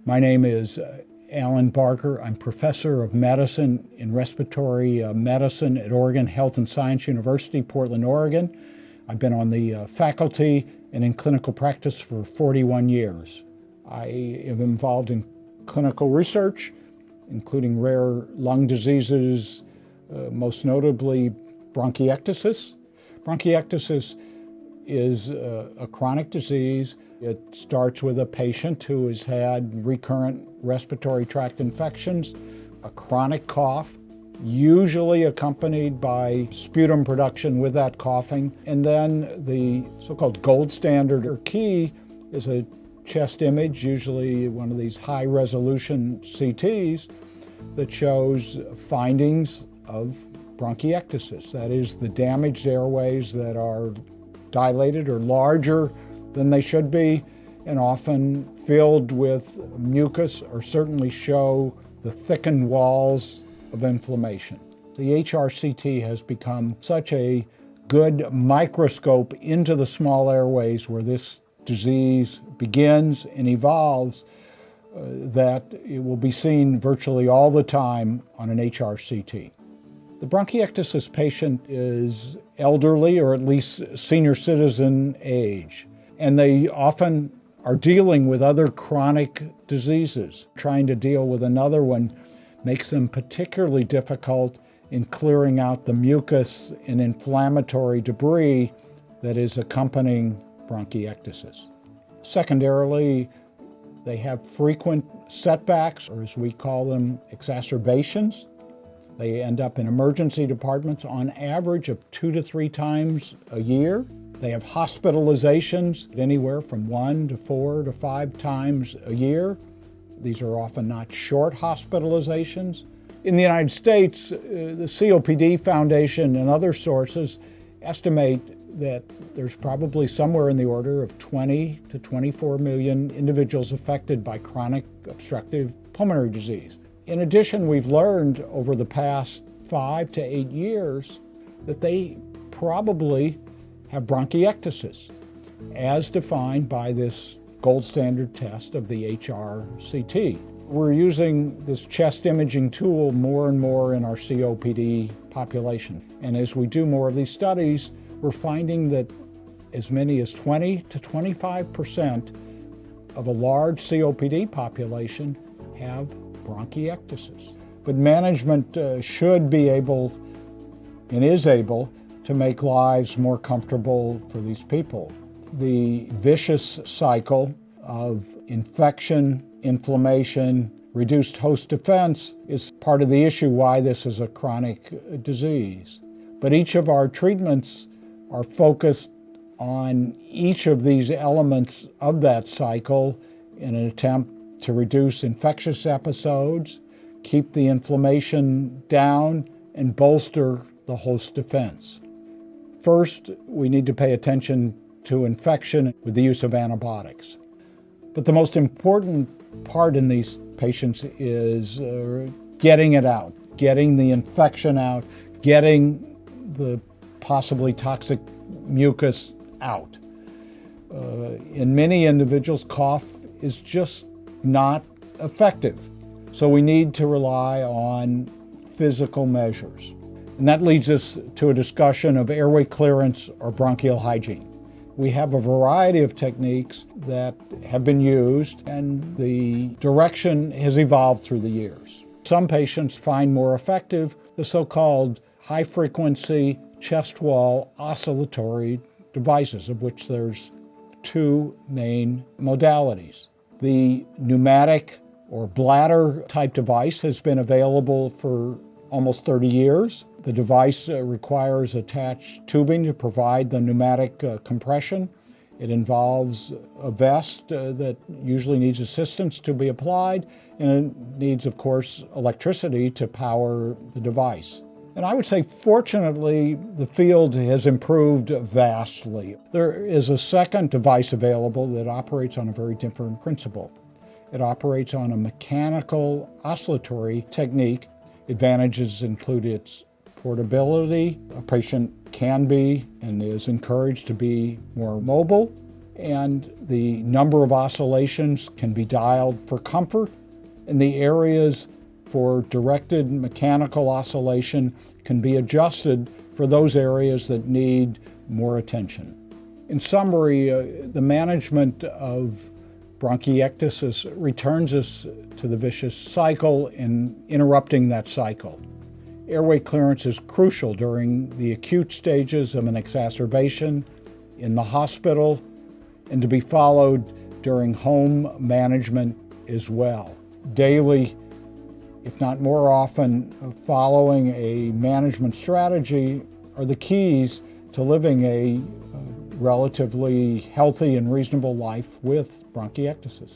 My name is Alan Barker. I'm professor of medicine in respiratory medicine at Oregon Health and Science University, Portland, Oregon. I've been on the faculty and in clinical practice for 41 years. I am involved in clinical research, including rare lung diseases, most notably bronchiectasis. Bronchiectasis is a chronic disease. It starts with a patient who has had recurrent respiratory tract infections, a chronic cough, usually accompanied by sputum production with that coughing. And then the so-called gold standard or key is a chest image, usually one of these high-resolution CTs, that shows findings of bronchiectasis. That is, the damaged airways that are dilated or larger than they should be, and often filled with mucus, or certainly show the thickened walls of inflammation. The HRCT has become such a good microscope into the small airways where this disease begins and evolves that it will be seen virtually all the time on an HRCT. The bronchiectasis patient is elderly, or at least senior citizen age, and they often are dealing with other chronic diseases. Trying to deal with another one makes them particularly difficult in clearing out the mucus and inflammatory debris that is accompanying bronchiectasis. Secondarily, they have frequent setbacks, or as we call them, exacerbations. They end up in emergency departments on average of 2 to 3 times a year. They have hospitalizations anywhere from 1 to 4 to 5 times a year. These are often not short hospitalizations. In the United States, the COPD Foundation and other sources estimate that there's probably somewhere in the order of 20 to 24 million individuals affected by chronic obstructive pulmonary disease. In addition, we've learned over the past 5 to 8 years that they probably have bronchiectasis, as defined by this gold standard test of the HRCT. We're using this chest imaging tool more and more in our COPD population. And as we do more of these studies, we're finding that as many as 20 to 25% of a large COPD population have bronchiectasis. But management should be able and is able to make lives more comfortable for these people. The vicious cycle of infection, inflammation, reduced host defense is part of the issue why this is a chronic disease. But each of our treatments are focused on each of these elements of that cycle in an attempt to reduce infectious episodes, keep the inflammation down, and bolster the host defense. First, we need to pay attention to infection with the use of antibiotics. But the most important part in these patients is getting it out, getting the infection out, getting the possibly toxic mucus out. In many individuals, cough is just not effective. So we need to rely on physical measures. And that leads us to a discussion of airway clearance or bronchial hygiene. We have a variety of techniques that have been used, and the direction has evolved through the years. Some patients find more effective the so-called high-frequency chest wall oscillatory devices, of which there's 2 main modalities. The pneumatic or bladder type device has been available for almost 30 years. The device requires attached tubing to provide the pneumatic compression. It involves a vest that usually needs assistance to be applied, and it needs, of course, electricity to power the device. And I would say, fortunately, the field has improved vastly. There is a second device available that operates on a very different principle. It operates on a mechanical oscillatory technique. Advantages include its portability. A patient can be and is encouraged to be more mobile. and the number of oscillations can be dialed for comfort, and the areas for directed mechanical oscillation can be adjusted for those areas that need more attention. In summary, the management of bronchiectasis returns us to the vicious cycle and interrupting that cycle. Airway clearance is crucial during the acute stages of an exacerbation, in the hospital, and to be followed during home management as well. Daily, if not more often, following a management strategy are the keys to living a relatively healthy and reasonable life with bronchiectasis.